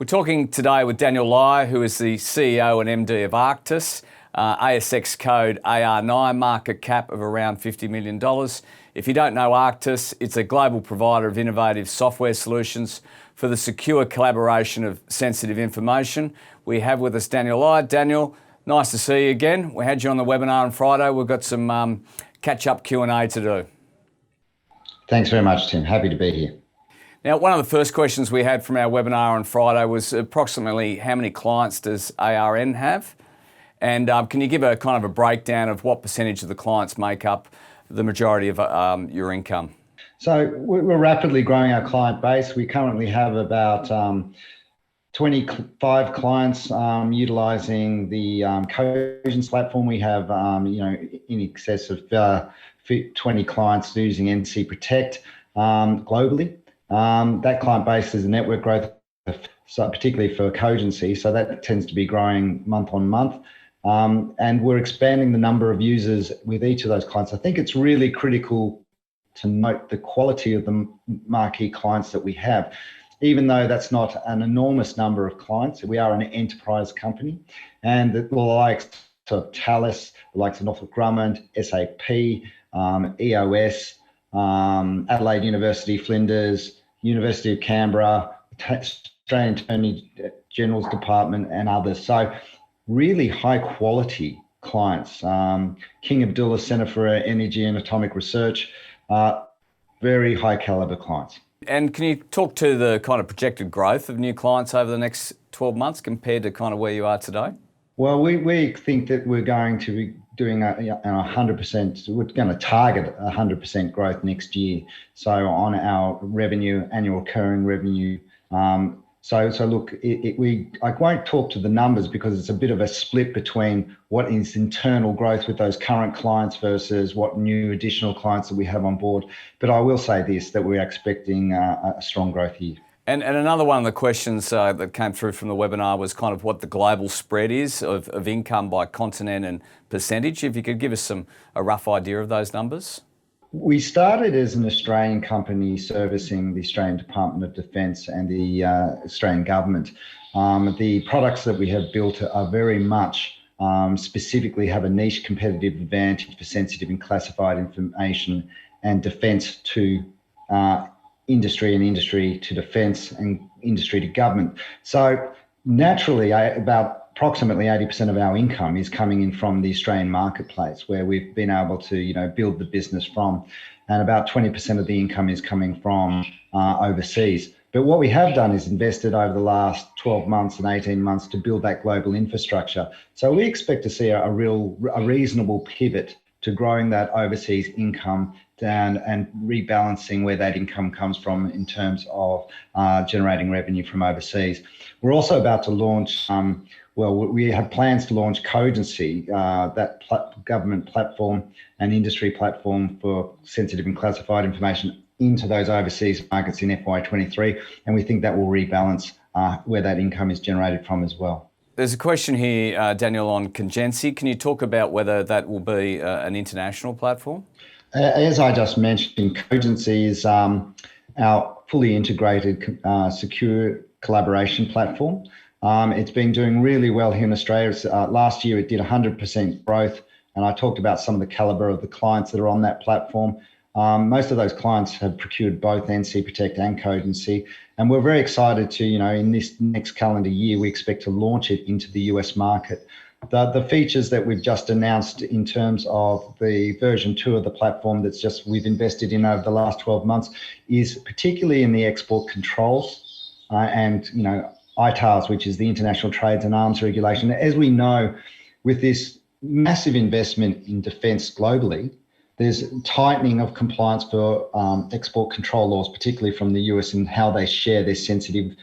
We're talking today with Daniel Lai, who is the CEO and MD of archTIS, ASX code AR9, market cap of around $50 million. If you don't know archTIS, it's a global provider of innovative software solutions for the secure collaboration of sensitive information. We have with us Daniel Lai. Daniel, nice to see you again. We had you on the webinar on Friday. We've got some catch-up Q&A to do. Thanks very much, Tim. Happy to be here. Now, one of the first questions we had from our webinar on Friday was approximately how many clients does ARN have? And can you give a kind of a breakdown of what percentage of the clients make up the majority of your income? So we're rapidly growing our client base. We currently have about 25 clients utilising the Cogence platform. We have in excess of 20 clients using NC Protect globally. That client base is a network growth, so particularly for Cogency, so that tends to be growing month on month. And we're expanding the number of users with each of those clients. I think it's really critical to note the quality of the marquee clients that we have. Even though that's not an enormous number of clients, we are an enterprise company, and the likes of TALIS, the likes of Northrop Grumman, SAP, EOS, Adelaide University, Flinders, University of Canberra, Australian Attorney General's Department, and others. So really high quality clients. King Abdullah Centre for Energy and Atomic Research, very high caliber clients. And can you talk to the kind of projected growth of new clients over the next 12 months compared to kind of where you are today? Well, we think that we're going to be doing 100%, we're going to target 100% growth next year. So on our revenue, annual recurring revenue. So look, I won't talk to the numbers because it's a bit of a split between what is internal growth with those current clients versus what new additional clients that we have on board. But I will say this, that we're expecting a strong growth here. And another one of the questions that came through from the webinar was kind of what the global spread is of income by continent and percentage. If you could give us a rough idea of those numbers. We started as an Australian company servicing the Australian Department of Defence and the Australian government. The products that we have built are very much specifically have a niche competitive advantage for sensitive and classified information and defence to industry and industry to defence and industry to government. So naturally, approximately 80% of our income is coming in from the Australian marketplace, where we've been able to build the business from, and about 20% of the income is coming from overseas. But what we have done is invested over the last 12 months and 18 months to build that global infrastructure. So we expect to see a reasonable pivot to growing that overseas income down and rebalancing where that income comes from in terms of generating revenue from overseas. We're also about to launch, we have plans to launch Cogency, that government platform and industry platform for sensitive and classified information, into those overseas markets in FY23, and we think that will rebalance where that income is generated from as well. There's a question here, Daniel, on Cogency. Can you talk about whether that will be an international platform? As I just mentioned, Cogency is our fully integrated secure collaboration platform. It's been doing really well here in Australia. Last year it did 100% growth, and I talked about some of the caliber of the clients that are on that platform. Most of those clients have procured both NC Protect and Cogency, and we're very excited to, in this next calendar year, we expect to launch it into the US market. The features that we've just announced in terms of the version 2 of the platform we've invested in over the last 12 months is particularly in the export controls and ITARs, which is the International Trades and Arms Regulation. As we know, with this massive investment in defence globally, there's tightening of compliance for export control laws, particularly from the US, and how they share their sensitive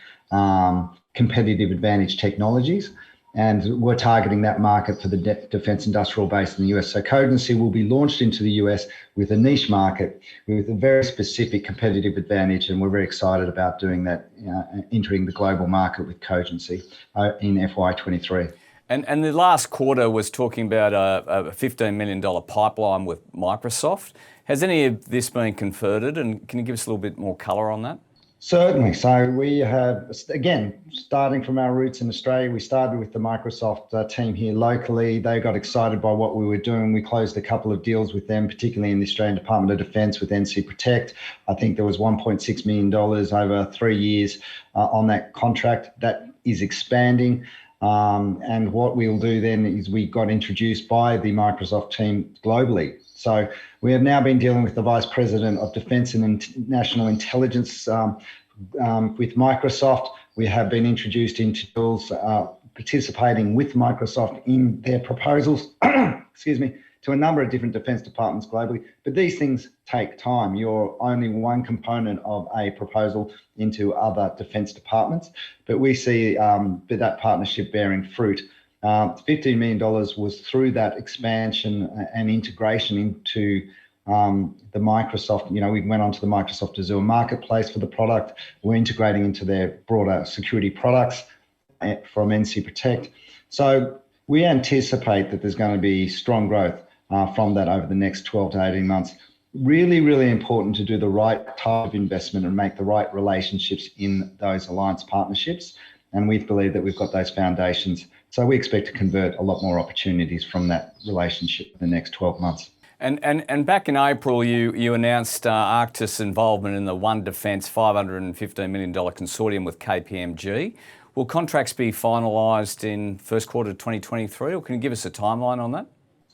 competitive advantage technologies. And we're targeting that market for the defence industrial base in the US. So Cogency will be launched into the US with a niche market with a very specific competitive advantage, and we're very excited about doing that, entering the global market with Cogency in FY23. And the last quarter was talking about a $15 million pipeline with Microsoft. Has any of this been converted, and can you give us a little bit more colour on that? Certainly. So we have, again, starting from our roots in Australia, we started with the Microsoft team here locally. They got excited by what we were doing. We closed a couple of deals with them, particularly in the Australian Department of Defence with NC Protect. I think there was $1.6 million over 3 years on that contract. That is expanding. And what we'll do then is we got introduced by the Microsoft team globally. So we have now been dealing with the Vice President of Defence and National Intelligence with Microsoft. We have been introduced into deals participating with Microsoft in their proposals, excuse me, to a number of different defence departments globally. But these things take time. You're only one component of a proposal into other defence departments. But we see that partnership bearing fruit. $15 million was through that expansion and integration into the Microsoft. We went onto the Microsoft Azure marketplace for the product. We're integrating into their broader security products from NC Protect. So we anticipate that there's going to be strong growth from that over the next 12 to 18 months. Really, really important to do the right type of investment and make the right relationships in those alliance partnerships. And we believe that we've got those foundations. So we expect to convert a lot more opportunities from that relationship in the next 12 months. And back in April, you announced ARCTIS involvement in the One Defence $515 million consortium with KPMG. Will contracts be finalised in first quarter of 2023, or can you give us a timeline on that?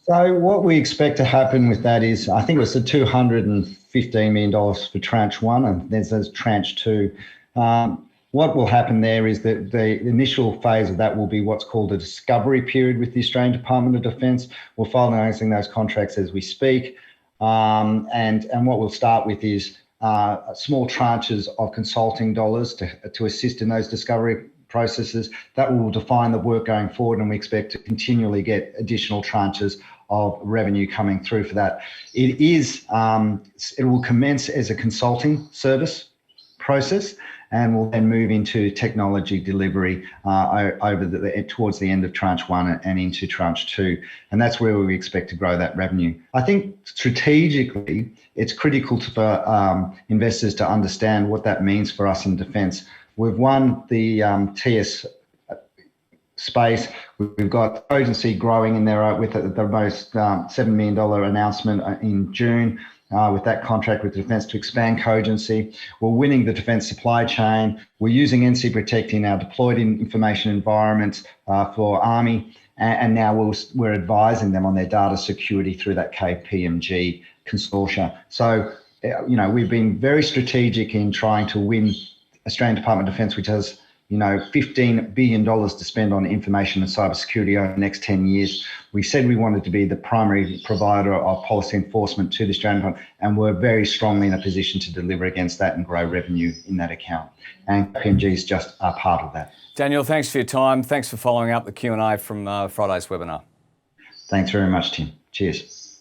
So what we expect to happen with that is, I think it was the $215 million for tranche one, and there's tranche two. What will happen there is that the initial phase of that will be what's called a discovery period with the Australian Department of Defence. We're finalising those contracts as we speak. And what we'll start with is small tranches of consulting dollars to assist in those discovery processes. That will define the work going forward, and we expect to continually get additional tranches of revenue coming through for that. It will commence as a consulting service process, and will then move into technology delivery towards the end of tranche one and into tranche two. And that's where we expect to grow that revenue. I think strategically, it's critical for investors to understand what that means for us in defence. We've won the TS space. We've got urgency growing in there with the most $7 million announcement in June. With that contract with Defence to expand cogency. We're winning the defence supply chain. We're using NC Protect in our deployed information environments for Army, and now we're advising them on their data security through that KPMG consortia. So, we've been very strategic in trying to win Australian Department of Defence, which has $15 billion to spend on information and cybersecurity over the next 10 years. We said we wanted to be the primary provider of policy enforcement to the Australian Department, and we're very strongly in a position to deliver against that and grow revenue in that account. And KPMG is just a part of that. Daniel, thanks for your time. Thanks for following up the Q&A from Friday's webinar. Thanks very much, Tim. Cheers.